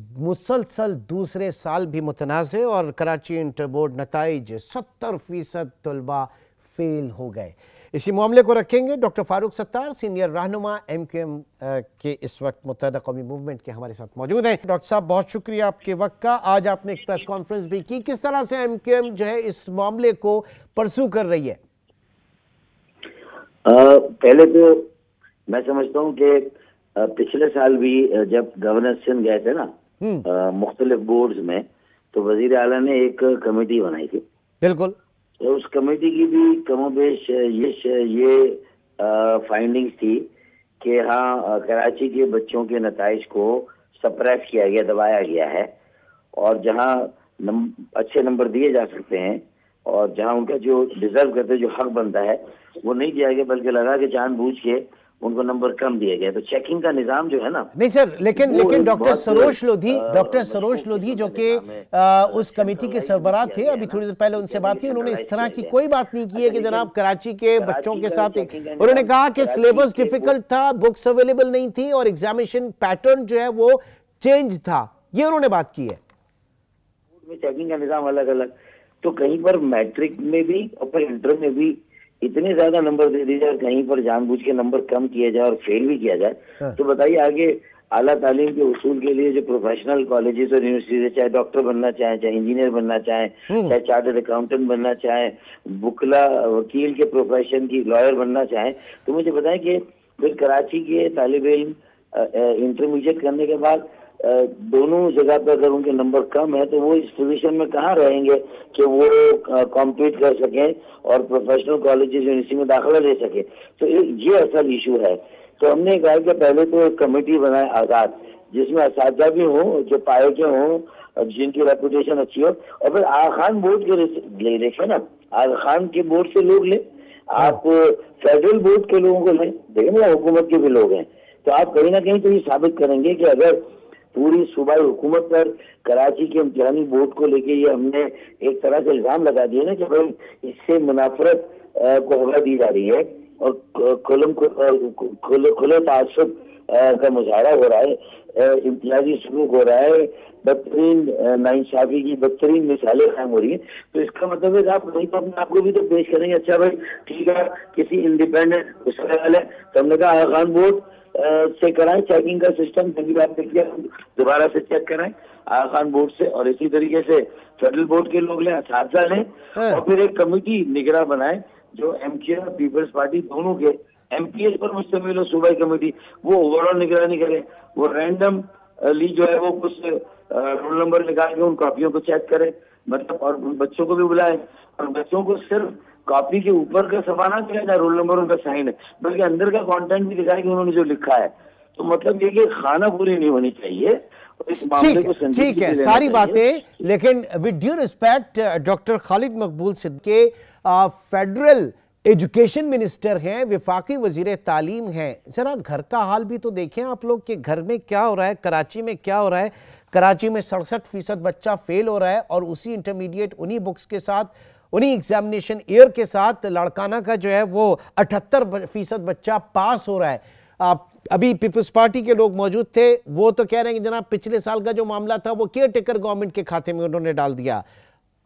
मुसलसल दूसरे साल भी मुतनाज़ और कराची इंटर बोर्ड नताइज 70% तलबा फेल हो गए। इसी मामले को रखेंगे डॉक्टर फारूक सत्तार, सीनियर रहनुमा MQM के इस वक्त मुत्तहदा कौमी मूवमेंट के हमारे साथ मौजूद हैं। डॉक्टर साहब, बहुत शुक्रिया आपके वक्त का। आज आपने एक प्रेस कॉन्फ्रेंस भी की, किस तरह से MQM जो है इस मामले को परसू कर रही है? पहले तो मैं समझता हूँ कि पिछले साल भी जब गवर्नर सिंध गए थे ना मुख्तलिफ बोर्ड्स में, तो वजीर आला ने एक कमेटी बनाई थी। बिल्कुल। तो उस कमेटी की भी कमोबेश ये फाइंडिंग्स थी कि हाँ, कराची के बच्चों के नताइज को सप्रेस किया गया, दबाया गया है, और जहाँ अच्छे नंबर दिए जा सकते हैं और जहाँ उनका जो डिजर्व करते जो हक बनता है वो नहीं दिया गया, बल्कि लगा के जानबूझ के उनको नंबर कम दिए गए। तो चेकिंग का निजाम जो है ना, नहीं सर, लेकिन डॉक्टर सरोज लोधी जो कि उस कमेटी के सरबराह थे, अभी थोड़ी देर पहले उनसे बात हुई, उन्होंने इस तरह की कोई बात नहीं की है कि जनाब कराची के बच्चों के साथ उन्होंने कहा कि सिलेबस डिफिकल्ट था, बुक्स अवेलेबल नहीं थी और एग्जामिनेशन पैटर्न जो है वो चेंज था, ये उन्होंने बात की है। चेकिंग का निजाम अलग अलग, तो कहीं पर मैट्रिक में भी और फिर इंटर में भी इतने ज्यादा नंबर दे दिए जाए, कहीं पर जानबूझ के नंबर कम किया जाए और फेल भी किया जाए, तो बताइए आगे आला तालीम के उसूल के लिए जो प्रोफेशनल कॉलेजेस और यूनिवर्सिटीज, चाहे डॉक्टर बनना चाहे, चाहे इंजीनियर बनना चाहे, चाहे चार्टर्ड अकाउंटेंट बनना चाहे, बुकला वकील के प्रोफेशन की लॉयर बनना चाहे, तो मुझे बताएं कि फिर कराची के तालिब इल्म इंटरमीडिएट करने के बाद दोनों जगह पर अगर उनके नंबर कम है तो वो इस पोजीशन में कहाँ रहेंगे कि वो कॉम्पीट कर सकें और प्रोफेशनल कॉलेजेस यूनिवर्सिटी में दाखिला ले सके। तो ये असल इशू है। तो हमने कहा कि पहले तो एक कमेटी बनाए आजाद, जिसमें असातिज़ा भी हों जो पाए के हों, जिनकी रेपुटेशन अच्छी हो, और फिर आगा खान बोर्ड के ले देखें ना, आगा खान के बोर्ड से लोग लें, आप फेडरल बोर्ड के लोगों को लें, देखें ना हुकूमत के भी लोग हैं, तो आप कहीं ना कहीं तो ये साबित करेंगे कि अगर पूरी सूबाई हुकूमत पर कराची के इम्तिहानी बोर्ड को लेके ये हमने एक तरह से इल्जाम लगा दिया ना कि भाई इससे मुनाफरत को हवा दी जा रही है और खुले तासुब का मुजाहरा हो रहा है, इम्तियाजी सलूक हो रहा है, बदतरीन नाइंसाफी की बदतरीन मिसालें कायम हो रही है, तो इसका मतलब है कि आप नहीं तो अपने आपको भी तो पेश करेंगे। अच्छा भाई ठीक है, किसी इंडिपेंडेंट उससे तो हमने कहा आगा खान बोर्ड से कराएं चेकिंग का सिस्टम, जब आपने किया दोबारा से चेक कराएं आगा खान बोर्ड से, और इसी तरीके से फेडरल बोर्ड के लोग लें, असातिज़ा लें, और फिर एक कमेटी निगरान बनाए जो MQM पीपल्स पार्टी दोनों के MPS पर मुश्तमिल हो सूबाई कमेटी, वो ओवरऑल निगरानी करे, वो रैंडम ली जो है वो कुछ रोल नंबर निकाल के उन कॉपियों को चेक करे, मतलब, और बच्चों को भी बुलाए, और बच्चों को सिर्फ कॉपी के ऊपर का सफा ना किया जाए, रोल नंबर उनका साइन है, बल्कि अंदर का कंटेंट भी दिखाए कि उन्होंने जो लिखा है। तो मतलब ये कि खाना पूरी नहीं होनी चाहिए। ठीक है सारी बातें, लेकिन with due respect doctor Khalid Maqbool Siddiqui federal education minister हैं, विफाकी वजीर तालीम हैं, जरा घर का हाल भी तो देखें आप लोग कि घर में क्या हो रहा है, कराची में क्या हो रहा है। कराची में 67% बच्चा फेल हो रहा है और उसी इंटरमीडिएट उन्हीं बुक्स के साथ, उन्हीं एग्जामिनेशन ईयर के साथ लड़काना का जो है वो 78% बच्चा पास हो रहा है। अभी पीपल्स पार्टी के लोग मौजूद थे, वो तो कह रहे हैं कि जनाब पिछले साल का जो मामला था वो केयर टेकर गवर्नमेंट के खाते में उन्होंने डाल दिया।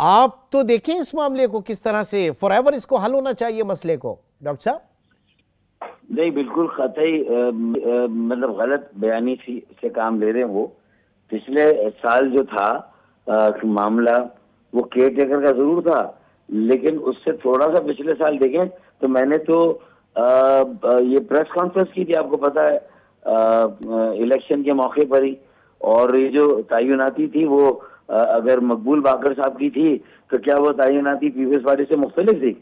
आप तो देखें इस मामले को किस तरह से फॉरएवर इसको हल होना चाहिए मसले को। डॉक्टर साहब नहीं, बिल्कुल कतई मतलब गलत बयानी से काम ले रहे हैं वो। पिछले साल जो था मामला वो केयर टेकर का जरूर था, लेकिन उससे थोड़ा सा पिछले साल देखें तो मैंने तो ये प्रेस कॉन्फ्रेंस की थी, आपको पता है, इलेक्शन के मौके पर ही, और ये जो तयनाती थी वो अगर मकबूल बाकर साहब की थी तो क्या वो तयनाती पीपल्स पार्टी से मुख्तलिफ थी?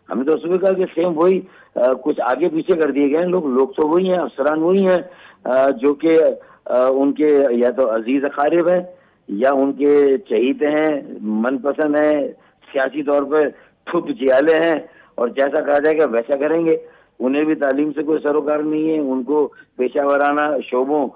हमने तो उसमें कहा कि सेम वही, कुछ आगे पीछे कर दिए गए लोग तो वही हैं, अफसरान वही हैं जो कि उनके या तो अजीज अकारिब हैं या उनके चहीते हैं, मनपसंद हैं, सियासी तौर पर थुप जियाले हैं, और जैसा कहा जाएगा वैसा करेंगे। उन्हें भी तालीम से कोई सरोकार नहीं है, उनको पेशा वराना शोबों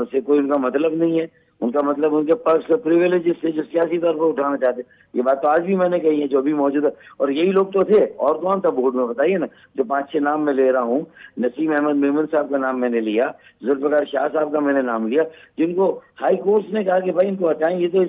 से कोई उनका मतलब नहीं है, उनका मतलब उनके पास प्रिविलेजेस से जो सियासी तौर पर उठाना चाहते, ये बात तो आज भी मैंने कही है, जो भी मौजूद है। और यही लोग तो थे, और कौन था बोर्ड में बताइए ना। जो 5-6 नाम मैं ले रहा हूँ, नसीम अहमद मेमन साहब का नाम मैंने लिया, जुल्फिकार शाह साहब का मैंने नाम लिया, जिनको हाई कोर्ट ने कहा कि भाई इनको हटाएं, ये तो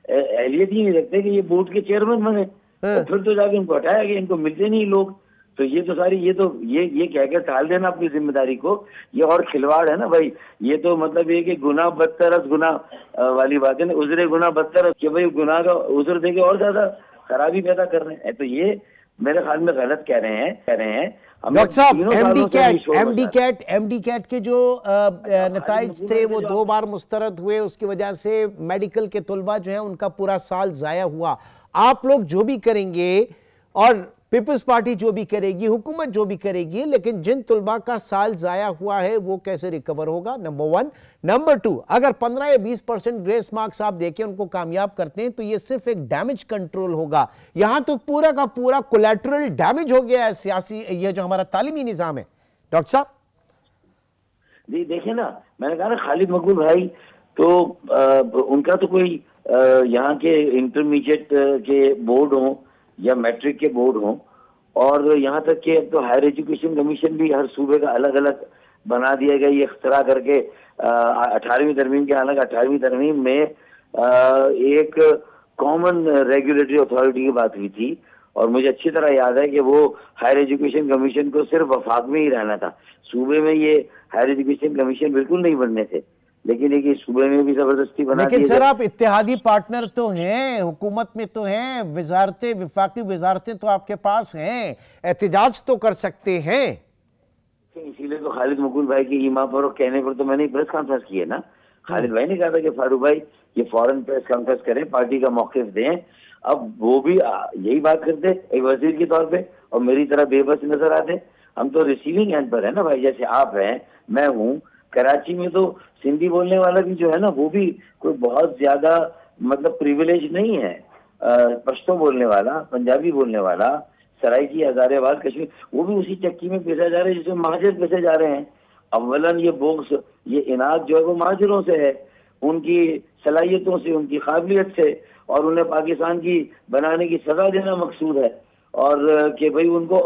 एहलियत ही नहीं रखते कि ये बोर्ड के चेयरमैन बने। और फिर तो जाके इनको हटाया गया, इनको मिलते नहीं लोग। तो ये तो सारी ये कहकर टाल देना अपनी जिम्मेदारी को, ये और खिलवाड़ है ना भाई। ये तो मतलब ये कि गुनाह बदतर गुनाह वाली बात है ना, उजरे गुनाह बदतर, कि भाई गुनाह का उजर देके और ज्यादा खराबी पैदा कर रहे हैं। तो ये मेरे ख्याल में गलत कह रहे हैं। डॉक्टर साहब, एमडी कैट के जो नताइज थे वो 2 बार मुस्तरद हुए, उसकी वजह से मेडिकल के तुलबा जो है उनका पूरा साल जाया हुआ। आप लोग जो भी करेंगे और पीपल्स पार्टी जो भी करेगी, हुकूमत जो भी करेगी, लेकिन जिन तुलबा का साल जाया हुआ है वो कैसे रिकवर होगा, नंबर 1। नंबर 2, अगर 15 या 20% ग्रेस मार्क्स आप देके उनको कामयाब करते हैं तो ये सिर्फ एक डैमेज कंट्रोल होगा। यहां तो पूरा का पूरा कोलैटरल डैमेज हो गया है सियासी, ये जो हमारा तालीमी निजाम है। डॉक्टर साहब जी देखिए ना, मैंने कहा ना खालिद मकबूल भाई तो उनका तो कोई यहाँ के इंटरमीडिएट के बोर्ड हो या मैट्रिक के बोर्ड हों, और यहाँ तक कि अब तो हायर एजुकेशन कमीशन भी हर सूबे का अलग अलग बना दिया गया, ये इख्तरा करके 18वीं तरमीम के। हालांकि 18वीं तरमीम में एक कॉमन रेगुलेटरी अथॉरिटी की बात हुई थी, और मुझे अच्छी तरह याद है कि वो हायर एजुकेशन कमीशन को सिर्फ वफाक में ही रहना था, सूबे में ये हायर एजुकेशन कमीशन बिल्कुल नहीं बनने थे। लेकिन एक सूबे में भी जबरदस्ती बना लेकिन सर आप इत्तेहादी पार्टनर तो हैं, हुकूमत में तो हैं, वजारतें, विफाकी वजारतें तो आपके पास हैं, एहतजाज तो कर सकते हैं। इसीलिए तो खालिद मकबूल भाई की ईमा पर और कहने पर तो मैंने प्रेस कॉन्फ्रेंस की है ना। खालिद भाई ने कहा था कि फारूक भाई ये फौरन प्रेस कॉन्फ्रेंस करें, पार्टी का मौक़िफ़ दें। अब वो भी यही बात करते एक वजीर के तौर पे और मेरी तरह बेबस नजर आते। हम तो रिसीविंग एंड पर है ना भाई, जैसे आप हैं, मैं हूँ। कराची में तो सिंधी बोलने वाला भी जो है ना, वो भी कोई बहुत ज्यादा मतलब प्रिविलेज नहीं है। पश्तो बोलने वाला, पंजाबी बोलने वाला, सराइकी, हजारेबाद, कश्मीर, वो भी उसी चक्की में पेशा जा रहे हैं जिसमें महाजर पेशे जा रहे हैं। अव्वलन ये बोक्स, ये इनाद जो है वो महाजरों से है, उनकी सलाहियतों से, उनकी काबिलियत से, और उन्हें पाकिस्तान की बनाने की सजा देना मकसूद है। और कि भाई उनको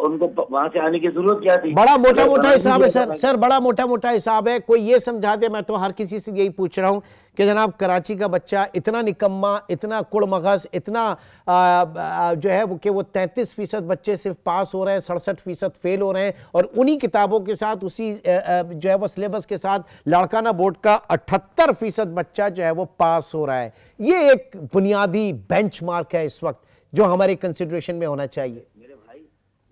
वहां से आने की जरूरत क्या थी। बड़ा मोटा मोटा हिसाब है सर, बड़ा मोटा मोटा हिसाब है। कोई ये समझा दे, मैं तो हर किसी से यही पूछ रहा हूं कि जनाब कराची का बच्चा इतना निकम्मा, इतना कुड़मगज, इतना जो है वो कि वो 33% बच्चे सिर्फ पास हो रहे हैं, 67% फेल हो रहे हैं, और उन्हीं किताबों के साथ, उसी जो है वो सिलेबस के साथ लाड़काना बोर्ड का 78% बच्चा जो है वो पास हो रहा है। ये एक बुनियादी बेंचमार्क है इस वक्त जो हमारे कंसिडरेशन में होना चाहिए। मेरे भाई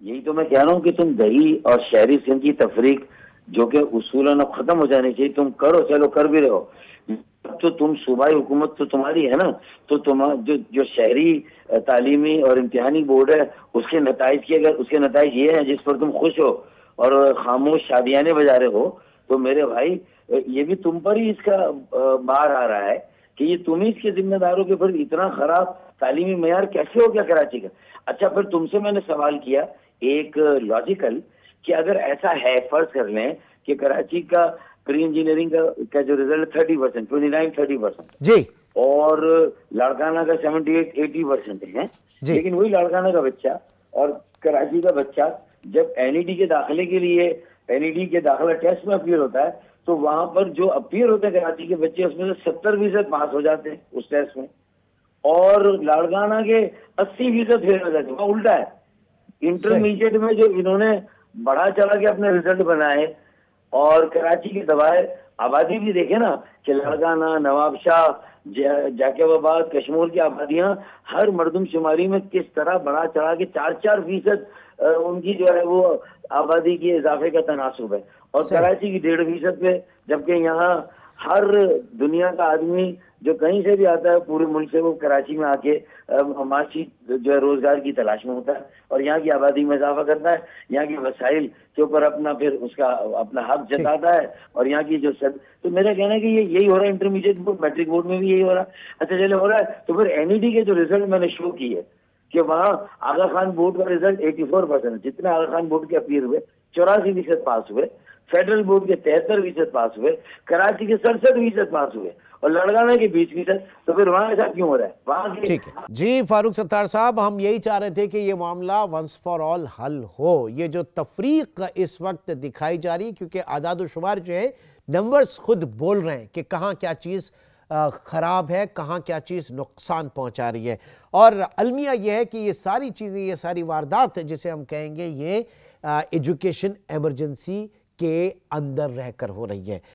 यही तो मैं कह रहा हूँ कि तुम दही और शहरी सिंध की तफरीक जो कि उसूलन अब खत्म हो जानी चाहिए, तुम करो, चलो कर भी रहे हो। तो तुम सूबाई हुकूमत तो तुम्हारी है ना, तो तुम जो शहरी तालीमी और इम्तिहानी बोर्ड है उसके नताइज की, अगर उसके नताइज ये हैं जिस पर तुम खुश हो और खामोश शादियाने बजा रहे हो, तो मेरे भाई ये भी तुम पर ही इसका बाहर आ रहा है कि ये तुम ही इसके जिम्मेदार हो कि फिर इतना खराब तालीमी मेयार कैसे हो गया कराची का। अच्छा, फिर तुमसे मैंने सवाल किया एक लॉजिकल कि अगर ऐसा है, फर्ज कर लें कि कराची का प्री इंजीनियरिंग का जो रिजल्ट 30%, 29-30% जी, और लाड़काना का 78-80% है, लेकिन वही लाड़काना का बच्चा और कराची का बच्चा जब एनईडी के दाखिले के लिए एनईडी के दाखिला टेस्ट में अपीयर होता है, तो वहां पर जो अपीयर होते हैं कराची के बच्चे उसमें से 70% पास हो जाते हैं उस टेस्ट में, और लाड़काना के 80% फेल हो जाते हैं। उल्टा है, इंटरमीडिएट में जो इन्होंने बढ़ा चढ़ा के अपने रिजल्ट बनाए और कराची की दबाए आबादी भी देखे ना कि लाड़काना, नवाबशाह, जाकिबाबाद, कश्मीर की आबादियां हर मरदमशुमारी में किस तरह बढ़ा चढ़ा के 4-4% उनकी जो है वो आबादी के इजाफे का तनासुब है, और कराची की 1.5% पे, जबकि यहाँ हर दुनिया का आदमी जो कहीं से भी आता है पूरे मुल्क से, वो कराची में आके माशी जो है रोजगार की तलाश में होता है और यहाँ की आबादी में इजाफा करता है, यहाँ की वसाइल के ऊपर अपना फिर उसका अपना हक जताता है, और यहाँ की जो तो मेरा कहना है कि ये यही हो रहा है इंटरमीडिएट बोर्ड, मैट्रिक बोर्ड में भी यही हो रहा है। अच्छा चले हो रहा है, तो फिर एनईडी के जो रिजल्ट मैंने शो किए कि वहाँ आगा खान बोर्ड का रिजल्ट 84%, जितने आगा खान बोर्ड के अपीयर हुए 84% पास हुए, फेडरल बोर्ड के 73% पास हुए, कराची के 67% पास हुए और लड़गाना के 20%। तो फिर वहां ऐसा क्यों हो रहा है वहां के? ठीक है जी फारूक सत्तार साहब, हम यही चाह रहे थे कि ये मामला वंस फॉर ऑल हल हो। ये जो तफरीक इस वक्त दिखाई जा रही है, क्योंकि आदाद शुमार जो है नंबर्स खुद बोल रहे हैं कि कहाँ क्या चीज़ ख़राब है, कहाँ क्या चीज़ नुकसान पहुँचा रही है। और अलमिया यह है कि ये सारी चीज़ें, ये सारी वारदात जिसे हम कहेंगे, ये एजुकेशन एमरजेंसी के अंदर रहकर हो रही है।